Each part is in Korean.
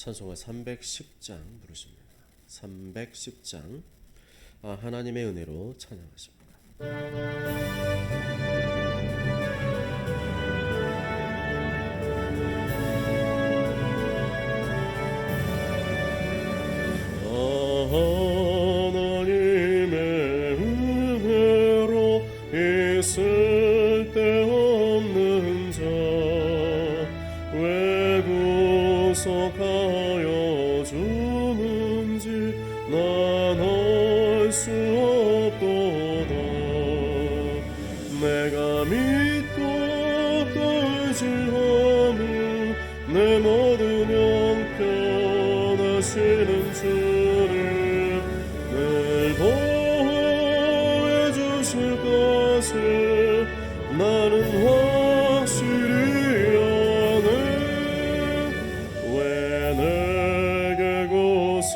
찬송가 310장 부르십니다. 310장 하나님의 은혜로 찬양하십니다. 하나님의 은혜로 있을 데 없는 자 왜 구속하여 주는지 난 알 수 없도다. 내가 믿고 또 의지하는 내 모든 형편하시는 주를 늘 보호해 주실 것을 나는 확실히 아네. 왜 내게 거센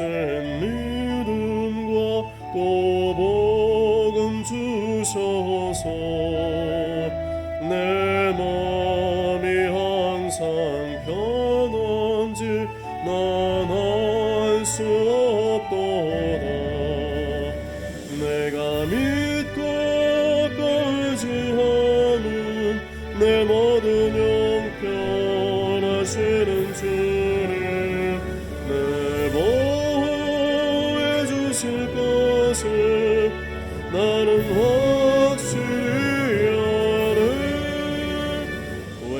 믿음과 또 복음 주셔서 내 마음이 항상 편한지 난 알 수 없도다. 내가 믿고 또 의지하는 내 모든 형편하시는 주를 늘 보호해 주실 것을 나는 확실히 아네. 왜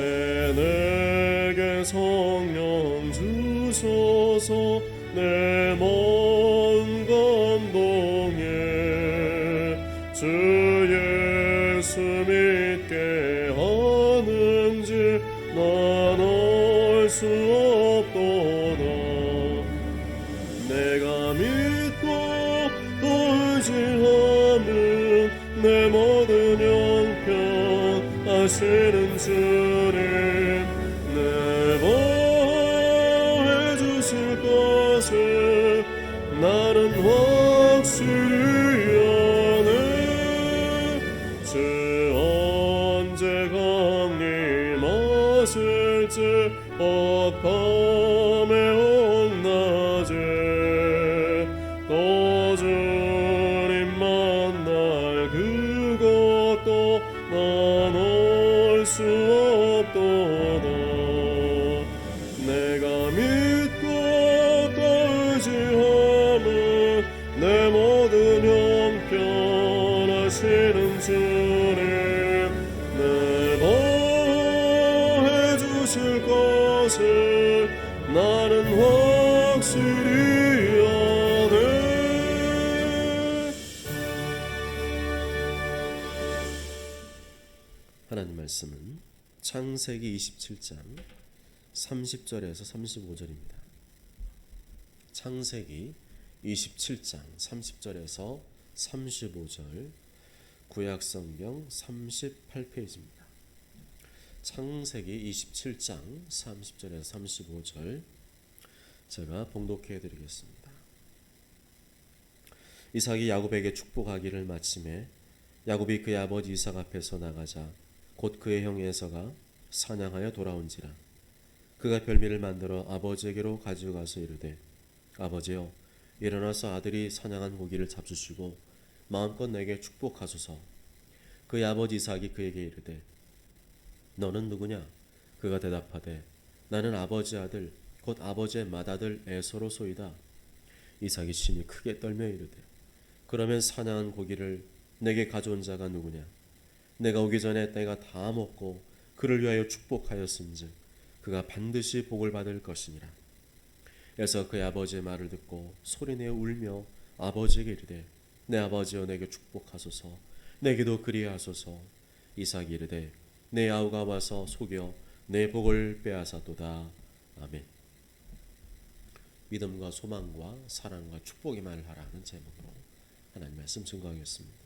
내게 성령 주셔서 내 마음 감동해 주 예수 믿게 하는지 난 알 수 없도다. 내가 믿고 또 의지하는 내 모든 형편 하시는 주를 늘 보호해 주실 것을 나는 확실히 아네. 주 언제 강림하실지 밤에 옥낮에 또 주님 만날 그것도 난 알 수 없도다. 내가 믿고 또 의지하는 내 모든 형편하시는 주를 늘 보호해 주실 것을 나는 확실히 아네. 하나님 말씀은 창세기 27장 30절에서 35절입니다. 창세기 27장 30절에서 35절 구약성경 38페이지입니다. 창세기 27장 30절에서 35절 제가 봉독해 드리겠습니다. 이삭이 야곱에게 축복하기를 마침에 야곱이 그의 아버지 이삭 앞에서 나가자 곧 그의 형 에서가 사냥하여 돌아온지라. 그가 별미를 만들어 아버지에게로 가져가서 이르되 아버지여 일어나서 아들이 사냥한 고기를 잡수시고 마음껏 내게 축복하소서. 그의 아버지 이삭이 그에게 이르되 너는 누구냐? 그가 대답하되 나는 아버지 아들 곧 아버지의 맏아들 에서로소이다. 이삭이 심히 크게 떨며 이르되 그러면 사냥한 고기를 내게 가져온 자가 누구냐? 내가 오기 전에 내가 다 먹고 그를 위하여 축복하였음즉 그가 반드시 복을 받을 것이니라. 에서 그의 아버지의 말을 듣고 소리내어 울며 아버지에게 이르되 내 아버지여 내게 축복하소서. 내게도 그리하소서. 이삭이 이르되 내 아우가 와서 속여 내 복을 빼앗았도다. 아멘. 믿음과 소망과 사랑과 축복의 말을 하라 하는 제목으로 하나님 말씀 증거하겠습니다.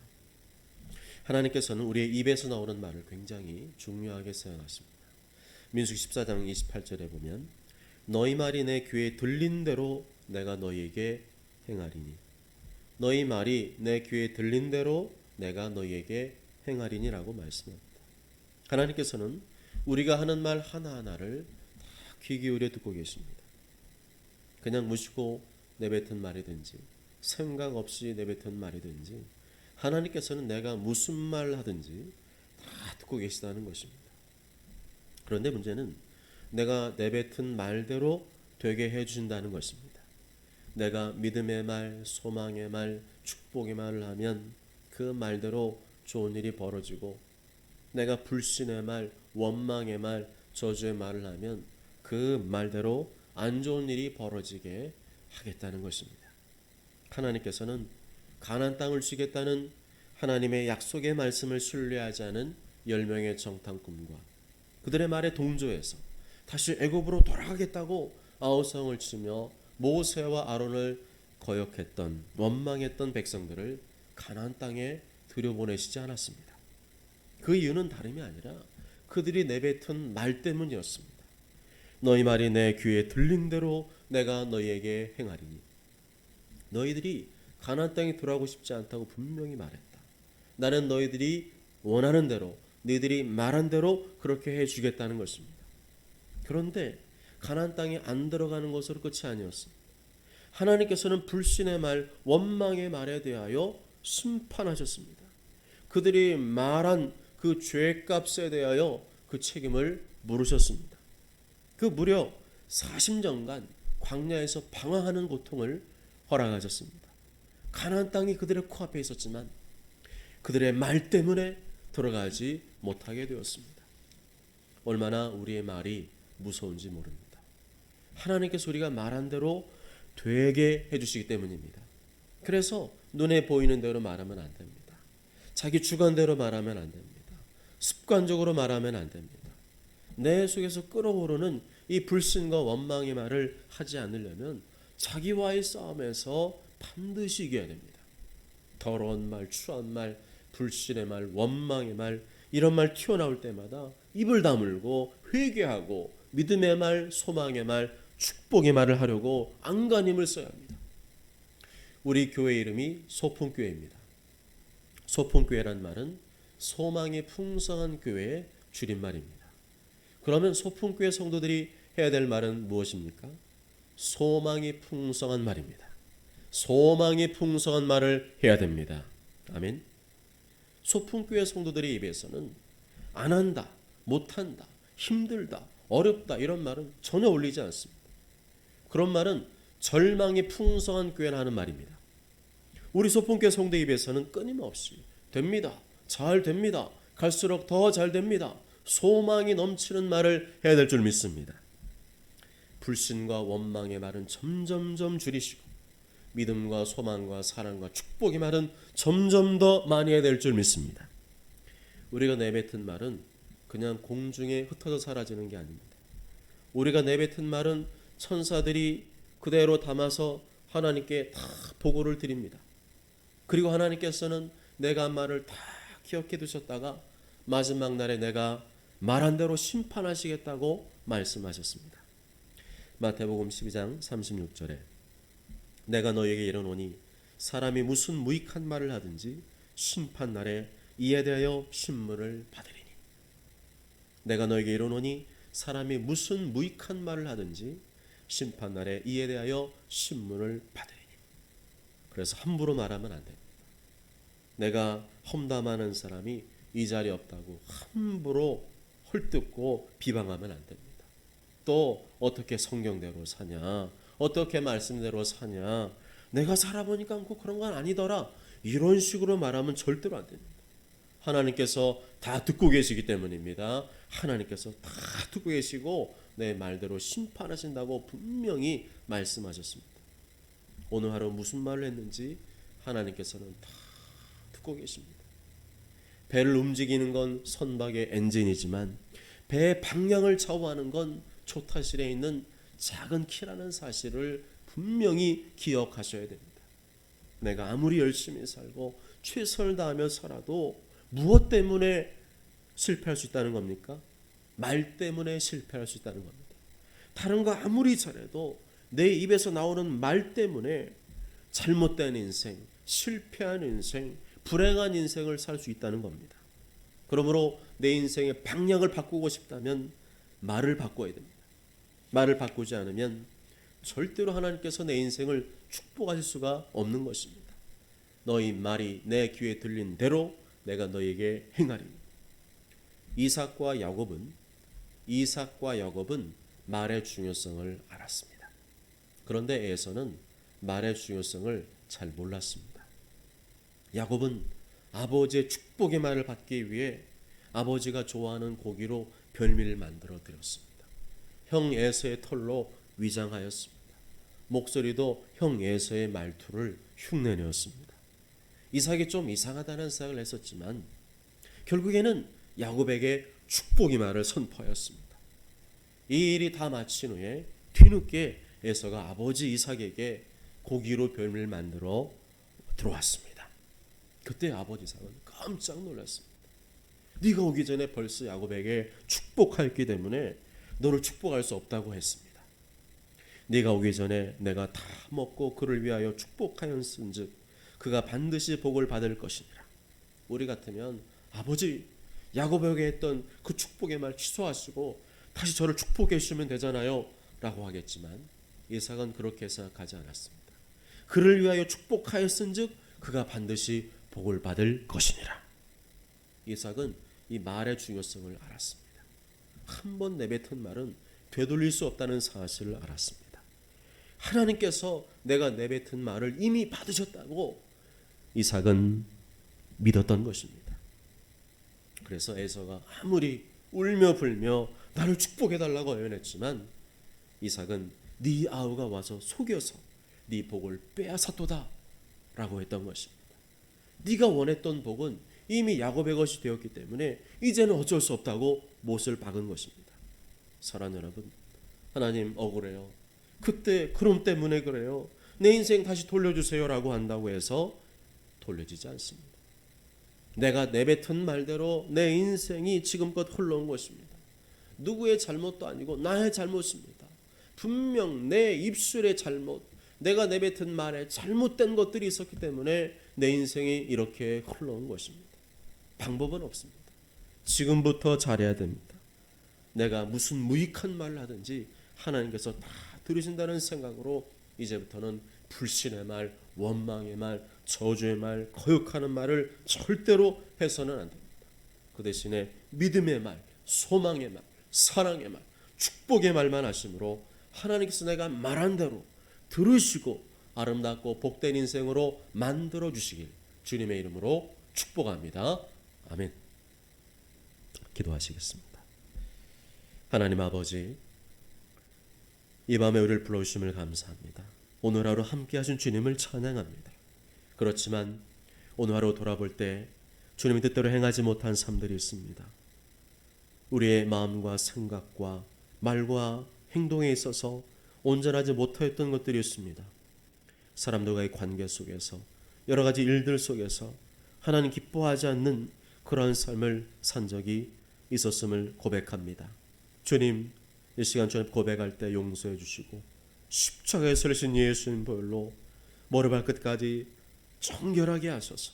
하나님께서는 우리의 입에서 나오는 말을 굉장히 중요하게 생각하십니다. 민수기 14장 28절에 보면 너희 말이 내 귀에 들린 대로 내가 너희에게 행하리니 너희 말이 내 귀에 들린 대로 내가 너희에게 행하리니라고 말씀합니다. 하나님께서는 우리가 하는 말 하나하나를 다 귀 기울여 듣고 계십니다. 그냥 무시고 내뱉은 말이든지 생각 없이 내뱉은 말이든지 하나님께서는 내가 무슨 말 하든지 다 듣고 계시다는 것입니다. 그런데 문제는 내가 내뱉은 말대로 되게 해주신다는 것입니다. 내가 믿음의 말, 소망의 말, 축복의 말을 하면 그 말대로 좋은 일이 벌어지고, 내가 불신의 말, 원망의 말, 저주의 말을 하면 그 말대로 안 좋은 일이 벌어지게 하겠다는 것입니다. 하나님께서는 가나안 땅을 주겠다는 하나님의 약속의 말씀을 신뢰하지 않은 10명의 정탐꾼과 그들의 말에 동조해서 다시 애굽으로 돌아가겠다고 아우성을 치며 모세와 아론을 거역했던, 원망했던 백성들을 가나안 땅에 들여보내시지 않았습니다. 그 이유는 다름이 아니라 그들이 내뱉은 말 때문이었습니다. 너희 말이 내 귀에 들린 대로 내가 너희에게 행하리니. 너희들이 가나안 땅에 돌아가고 싶지 않다고 분명히 말했다. 나는 너희들이 원하는 대로, 너희들이 말한 대로 그렇게 해주겠다는 것입니다. 그런데 가나안 땅에 안 들어가는 것으로 끝이 아니었습니다. 하나님께서는 불신의 말, 원망의 말에 대하여 심판하셨습니다. 그들이 말한 그 죄값에 대하여 그 책임을 물으셨습니다. 그 무려 40년간 광야에서 방황하는 고통을 허락하셨습니다. 가나안 땅이 그들의 코앞에 있었지만 그들의 말 때문에 들어가지 못하게 되었습니다. 얼마나 우리의 말이 무서운지 모릅니다. 하나님께서 우리가 말한 대로 되게 해주시기 때문입니다. 그래서 눈에 보이는 대로 말하면 안 됩니다. 자기 주관대로 말하면 안 됩니다. 습관적으로 말하면 안 됩니다. 내 속에서 끓어오르는 이 불신과 원망의 말을 하지 않으려면 자기와의 싸움에서 반드시 이겨야 됩니다. 더러운 말, 추한 말, 불신의 말, 원망의 말, 이런 말 튀어나올 때마다 입을 다물고 회개하고 믿음의 말, 소망의 말, 축복의 말을 하려고 안간힘을 써야 합니다. 우리 교회 이름이 소풍교회입니다. 소풍교회란 말은 소망이 풍성한 교회의 줄임말입니다. 그러면 소풍교회 성도들이 해야 될 말은 무엇입니까? 소망이 풍성한 말입니다. 소망이 풍성한 말을 해야 됩니다. 아멘. 소풍교회 성도들의 입에서는 안 한다, 못한다, 힘들다, 어렵다 이런 말은 전혀 어울리지 않습니다. 그런 말은 절망이 풍성한 교회를 하는 말입니다. 우리 소풍교회 성도 입에서는 끊임없이 됩니다, 잘 됩니다, 갈수록 더 잘 됩니다, 소망이 넘치는 말을 해야 될 줄 믿습니다. 불신과 원망의 말은 점점점 줄이시고 믿음과 소망과 사랑과 축복의 말은 점점 더 많이 해야 될 줄 믿습니다. 우리가 내뱉은 말은 그냥 공중에 흩어져 사라지는 게 아닙니다. 우리가 내뱉은 말은 천사들이 그대로 담아서 하나님께 다 보고를 드립니다. 그리고 하나님께서는 내가 한 말을 다 기억해 두셨다가 마지막 날에 내가 말한 대로 심판하시겠다고 말씀하셨습니다. 마태복음 12장 36절에 내가 너희에게 이르노니 사람이 무슨 무익한 말을 하든지 심판날에 이에 대하여 신문을 받으리니. 내가 너희에게 이르노니 사람이 무슨 무익한 말을 하든지 심판날에 이에 대하여 신문을 받으리니. 그래서 함부로 말하면 안 됩니다. 내가 험담하는 사람이 이 자리에 없다고 함부로 헐뜯고 비방하면 안 됩니다. 또 어떻게 성경대로 사냐, 어떻게 말씀대로 사냐, 내가 살아보니까 꼭 그런 건 아니더라, 이런 식으로 말하면 절대로 안 됩니다. 하나님께서 다 듣고 계시기 때문입니다. 하나님께서 다 듣고 계시고 내 말대로 심판하신다고 분명히 말씀하셨습니다. 오늘 하루 무슨 말을 했는지 하나님께서는 다 듣고 계십니다. 배를 움직이는 건 선박의 엔진이지만 배의 방향을 좌우하는 건 초타실에 있는 작은 키라는 사실을 분명히 기억하셔야 됩니다. 내가 아무리 열심히 살고 최선을 다하며 살아도 무엇 때문에 실패할 수 있다는 겁니까? 말 때문에 실패할 수 있다는 겁니다. 다른 거 아무리 잘해도 내 입에서 나오는 말 때문에 잘못된 인생, 실패한 인생, 불행한 인생을 살 수 있다는 겁니다. 그러므로 내 인생의 방향을 바꾸고 싶다면 말을 바꿔야 됩니다. 말을 바꾸지 않으면 절대로 하나님께서 내 인생을 축복하실 수가 없는 것입니다. 너희 말이 내 귀에 들린 대로 내가 너희에게 행하리니. 이삭과 야곱은 말의 중요성을 알았습니다. 그런데 에서는 말의 중요성을 잘 몰랐습니다. 야곱은 아버지의 축복의 말을 받기 위해 아버지가 좋아하는 고기로 별미를 만들어 드렸습니다. 형 에서의 털로 위장하였습니다. 목소리도 형 에서의 말투를 흉내내었습니다. 이삭이 좀 이상하다는 생각을 했었지만 결국에는 야곱에게 축복의 말을 선포하였습니다. 이 일이 다 마친 후에 뒤늦게 에서가 아버지 이삭에게 고기로 별미를 만들어 들어왔습니다. 그때 아버지 이삭은 깜짝 놀랐습니다. 네가 오기 전에 벌써 야곱에게 축복하였기 때문에 너를 축복할 수 없다고 했습니다. 네가 오기 전에 내가 다 먹고 그를 위하여 축복하였은즉 그가 반드시 복을 받을 것이니라. 우리 같으면 아버지 야곱에게 했던 그 축복의 말 취소하시고 다시 저를 축복해 주시면 되잖아요 라고 하겠지만 이삭은 그렇게 생각하지 않았습니다. 그를 위하여 축복하였은즉 그가 반드시 복을 받을 것이니라. 이삭은 이 말의 중요성을 알았습니다. 한 번 내뱉은 말은 되돌릴 수 없다는 사실을 알았습니다. 하나님께서 내가 내뱉은 말을 이미 받으셨다고 이삭은 믿었던 것입니다. 그래서 에서가 아무리 울며 불며 나를 축복해달라고 애원했지만 이삭은 네 아우가 와서 속여서 네 복을 빼앗았도다 라고 했던 것입니다. 네가 원했던 복은 이미 야곱의 것이 되었기 때문에 이제는 어쩔 수 없다고 못을 박은 것입니다. 사랑하는 여러분, 하나님 억울해요. 그때 그럼 때문에 그래요. 내 인생 다시 돌려주세요 라고 한다고 해서 돌려지지 않습니다. 내가 내뱉은 말대로 내 인생이 지금껏 흘러온 것입니다. 누구의 잘못도 아니고 나의 잘못입니다. 분명 내 입술의 잘못, 내가 내뱉은 말에 잘못된 것들이 있었기 때문에 내 인생이 이렇게 흘러온 것입니다. 방법은 없습니다. 지금부터 잘해야 됩니다. 내가 무슨 무익한 말을 하든지 하나님께서 다 들으신다는 생각으로 이제부터는 불신의 말, 원망의 말, 저주의 말, 거역하는 말을 절대로 해서는 안 됩니다. 그 대신에 믿음의 말, 소망의 말, 사랑의 말, 축복의 말만 하심으로 하나님께서 내가 말한 대로 들으시고 아름답고 복된 인생으로 만들어 주시길 주님의 이름으로 축복합니다. 아멘. 기도하시겠습니다. 하나님 아버지, 이 밤에 우리를 불러주심을 감사합니다. 오늘 하루 함께 하신 주님을 찬양합니다. 그렇지만 오늘 하루 돌아볼 때 주님의 뜻대로 행하지 못한 삶들이 있습니다. 우리의 마음과 생각과 말과 행동에 있어서 온전하지 못하였던 것들이 있습니다. 사람들과의 관계 속에서 여러 가지 일들 속에서 하나님 기뻐하지 않는 그러한 삶을 산 적이 있었음을 고백합니다. 주님, 이 시간 주님 고백할 때 용서해 주시고 십자가에 설신 예수님 보혈로 머리발끝까지 정결하게 하셔서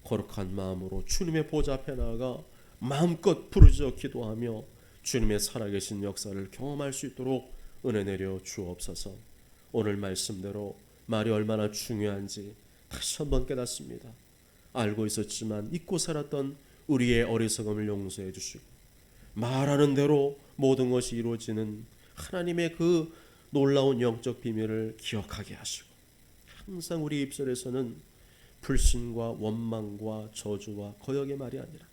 거룩한 마음으로 주님의 보좌 앞에 나아가 마음껏 부르짖어 기도하며 주님의 살아계신 역사를 경험할 수 있도록 은혜 내려 주옵소서. 오늘 말씀대로 말이 얼마나 중요한지 다시 한번 깨닫습니다. 알고 있었지만 잊고 살았던 우리의 어리석음을 용서해 주시고 말하는 대로 모든 것이 이루어지는 하나님의 그 놀라운 영적 비밀을 기억하게 하시고 항상 우리 입술에서는 불신과 원망과 저주와 거역의 말이 아니라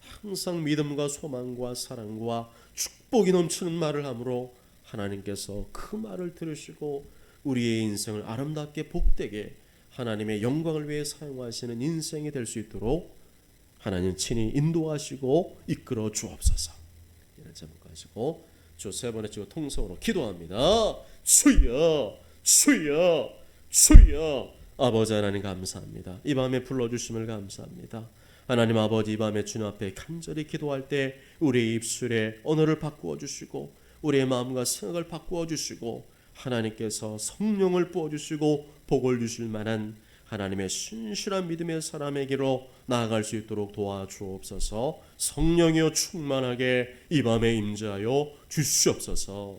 항상 믿음과 소망과 사랑과 축복이 넘치는 말을 함으로 하나님께서 그 말을 들으시고 우리의 인생을 아름답게 복되게 하나님의 영광을 위해 사용하시는 인생이 될 수 있도록 하나님 친히 인도하시고 이끌어 주옵소서. 이를 제목하시고 주 세 번째 주 통성으로 기도합니다. 주여 주여 주여. 아버지 하나님 감사합니다. 이 밤에 불러주심을 감사합니다. 하나님 아버지, 이 밤에 주님 앞에 간절히 기도할 때 우리의 입술의 언어를 바꾸어 주시고 우리의 마음과 생각을 바꾸어 주시고 하나님께서 성령을 부어 주시고 복을 주실 만한 하나님의 신실한 믿음의 사람에게로 나아갈 수 있도록 도와주옵소서. 성령이여 충만하게 이 밤에 임재하여 주시옵소서.